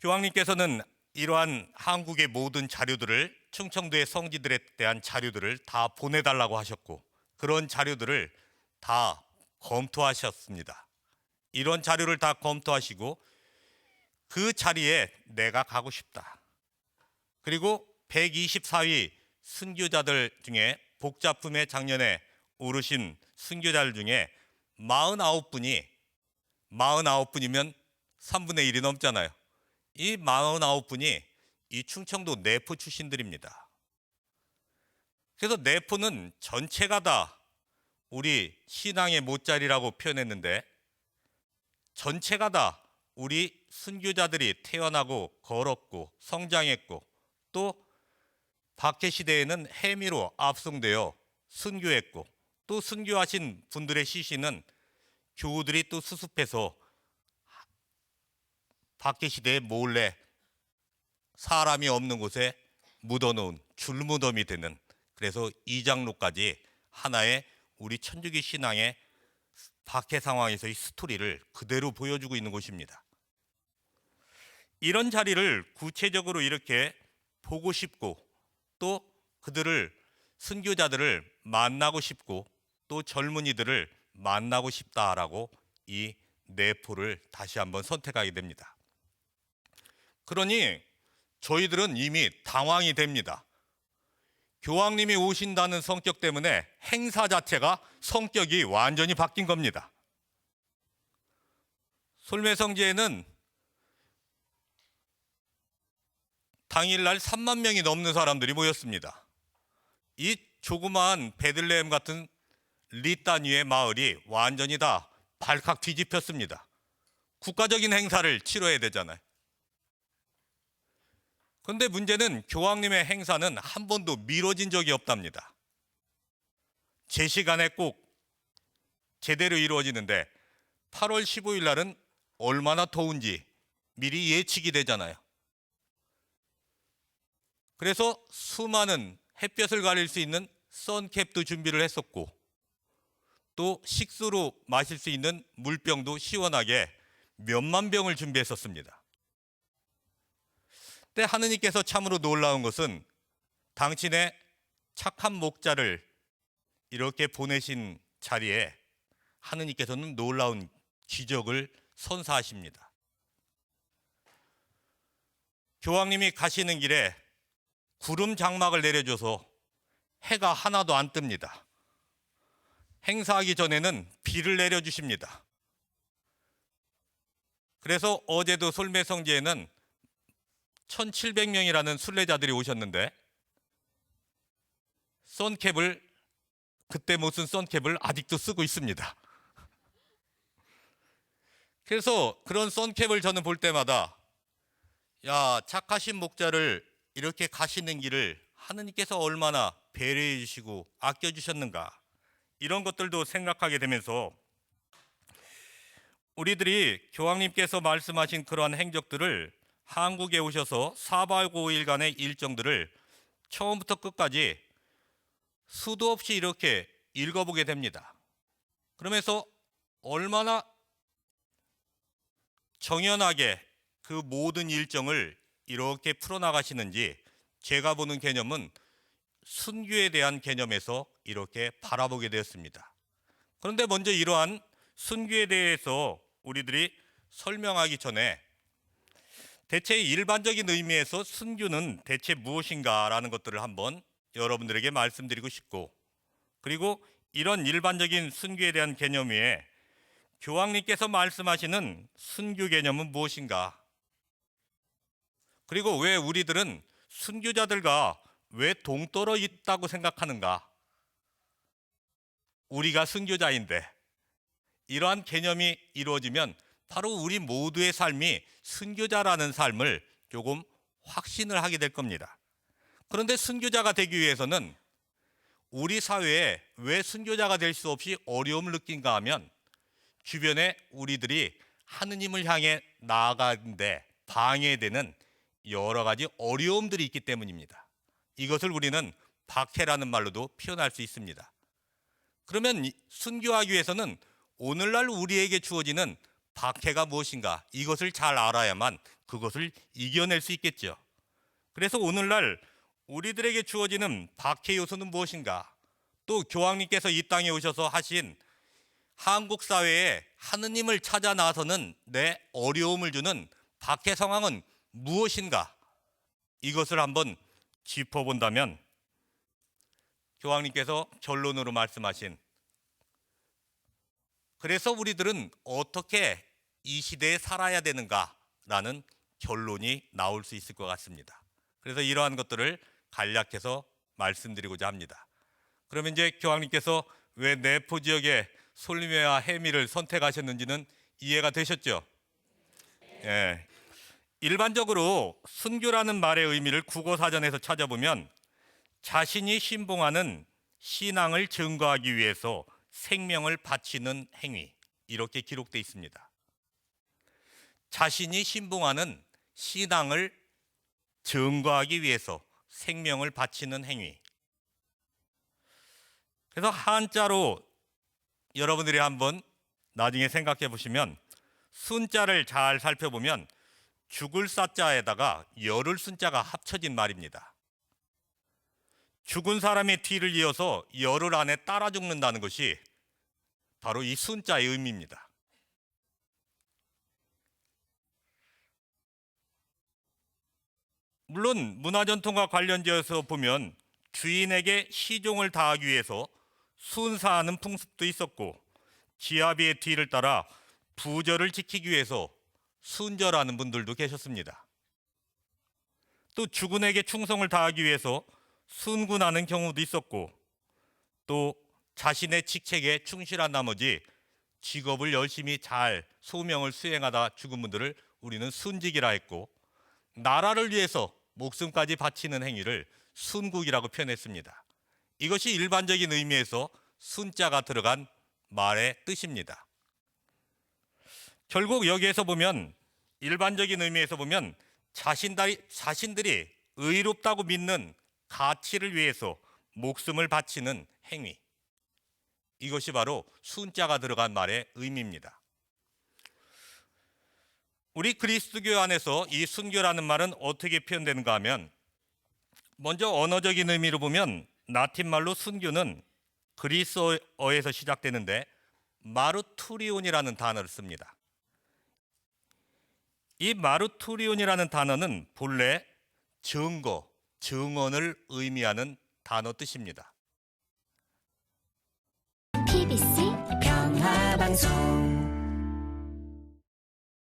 교황님께서는 이러한 한국의 모든 자료들을 충청도의 성지들에 대한 자료들을 다 보내달라고 하셨고 그런 자료들을 다 검토하셨습니다. 이런 자료를 다 검토하시고 그 자리에 내가 가고 싶다. 그리고 124위 순교자들 중에 복자품에 작년에 오르신 순교자들 중에 49분이면 3분의 1이 넘잖아요. 이 49분이 이 충청도 내포 출신들입니다. 그래서 내포는 전체가 다 우리 신앙의 못자리라고 표현했는데 전체가 다 우리 순교자들이 태어나고 걸었고 성장했고 또 박해 시대에는 해미로 압송되어 순교했고 또 순교하신 분들의 시신은 교우들이 또 수습해서 박해 시대에 몰래 사람이 없는 곳에 묻어놓은 줄무덤이 되는, 그래서 이 장로까지 하나의 우리 천주교 신앙의 박해 상황에서의 스토리를 그대로 보여주고 있는 곳입니다. 이런 자리를 구체적으로 이렇게 보고 싶고 또 그들을 순교자들을 만나고 싶고 또 젊은이들을 만나고 싶다라고 이 내포를 다시 한번 선택하게 됩니다. 그러니 저희들은 이미 당황이 됩니다. 교황님이 오신다는 성격 때문에 행사 자체가 성격이 완전히 바뀐 겁니다. 솔매성지에는 당일날 3만 명이 넘는 사람들이 모였습니다. 이 조그마한 베들레헴 같은 리따니의 마을이 완전히 다 발칵 뒤집혔습니다. 국가적인 행사를 치러야 되잖아요. 그런데 문제는 교황님의 행사는 한 번도 미뤄진 적이 없답니다. 제 시간에 꼭 제대로 이루어지는데 8월 15일 날은 얼마나 더운지 미리 예측이 되잖아요. 그래서 수많은 햇볕을 가릴 수 있는 선캡도 준비를 했었고 또 식수로 마실 수 있는 물병도 시원하게 몇만 병을 준비했었습니다. 근데 하느님께서 참으로 놀라운 것은 당신의 착한 목자를 이렇게 보내신 자리에 하느님께서는 놀라운 기적을 선사하십니다. 교황님이 가시는 길에 구름 장막을 내려줘서 해가 하나도 안 뜹니다. 행사하기 전에는 비를 내려주십니다. 그래서 어제도 솔매성지에는 1700명이라는 순례자들이 오셨는데 그때 못 쓴 선캡을 아직도 쓰고 있습니다. 그래서 그런 선캡을 저는 볼 때마다 야, 착하신 목자를 이렇게 가시는 길을 하느님께서 얼마나 배려해 주시고 아껴 주셨는가, 이런 것들도 생각하게 되면서 우리들이 교황님께서 말씀하신 그러한 행적들을 한국에 오셔서 4박 5일간의 일정들을 처음부터 끝까지 수도 없이 이렇게 읽어보게 됩니다. 그러면서 얼마나 정연하게 그 모든 일정을 이렇게 풀어나가시는지 제가 보는 개념은 순교에 대한 개념에서 이렇게 바라보게 되었습니다. 그런데 먼저 이러한 순교에 대해서 우리들이 설명하기 전에 대체 일반적인 의미에서 순교는 대체 무엇인가라는 것들을 한번 여러분들에게 말씀드리고 싶고, 그리고 이런 일반적인 순교에 대한 개념 위에 교황님께서 말씀하시는 순교 개념은 무엇인가, 그리고 왜 우리들은 순교자들과 왜 동떨어 있다고 생각하는가, 우리가 순교자인데 이러한 개념이 이루어지면 바로 우리 모두의 삶이 순교자라는 삶을 조금 확신을 하게 될 겁니다. 그런데 순교자가 되기 위해서는 우리 사회에 왜 순교자가 될 수 없이 어려움을 느낀가 하면 주변에 우리들이 하느님을 향해 나아가는데 방해되는 여러 가지 어려움들이 있기 때문입니다. 이것을 우리는 박해라는 말로도 표현할 수 있습니다. 그러면 순교하기 위해서는 오늘날 우리에게 주어지는 박해가 무엇인가, 이것을 잘 알아야만 그것을 이겨낼 수 있겠죠. 그래서 오늘날 우리들에게 주어지는 박해 요소는 무엇인가? 또 교황님께서 이 땅에 오셔서 하신 한국 사회에 하느님을 찾아 나서는 내 어려움을 주는 박해 상황은 무엇인가? 이것을 한번 짚어본다면 교황님께서 결론으로 말씀하신, 그래서 우리들은 어떻게 이 시대에 살아야 되는가라는 결론이 나올 수 있을 것 같습니다. 그래서 이러한 것들을 간략해서 말씀드리고자 합니다. 그러면 이제 교황님께서 왜 내포 지역의 솔리메와 해미를 선택하셨는지는 이해가 되셨죠? 예. 일반적으로 순교라는 말의 의미를 국어사전에서 찾아보면 자신이 신봉하는 신앙을 증거하기 위해서 생명을 바치는 행위, 이렇게 기록되어 있습니다. 자신이 신봉하는 신앙을 증거하기 위해서 생명을 바치는 행위. 그래서 한자로 여러분들이 한번 나중에 생각해 보시면 순자를 잘 살펴보면 죽을 사자에다가 열을 순자가 합쳐진 말입니다. 죽은 사람의 뒤를 이어서 열흘 안에 따라 죽는다는 것이 바로 이 순자의 의미입니다. 물론 문화전통과 관련되어서 보면 주인에게 시종을 다하기 위해서 순사하는 풍습도 있었고, 지아비의 뒤를 따라 부절을 지키기 위해서 순절하는 분들도 계셨습니다. 또 주군에게 충성을 다하기 위해서 순군하는 경우도 있었고, 또 자신의 직책에 충실한 나머지 직업을 열심히 잘 소명을 수행하다 죽은 분들을 우리는 순직이라 했고, 나라를 위해서 목숨까지 바치는 행위를 순국이라고 표현했습니다. 이것이 일반적인 의미에서 순자가 들어간 말의 뜻입니다. 결국 여기에서 보면, 일반적인 의미에서 보면 자신들이 의롭다고 믿는 가치를 위해서 목숨을 바치는 행위, 이것이 바로 순자가 들어간 말의 의미입니다. 우리 그리스도교 안에서 이 순교라는 말은 어떻게 표현되는가 하면, 먼저 언어적인 의미로 보면 라틴 말로 순교는 그리스어에서 시작되는데 마르투리온이라는 단어를 씁니다. 이 마르투리온이라는 단어는 본래 증거, 증언을 의미하는 단어 뜻입니다. PBC 평화방송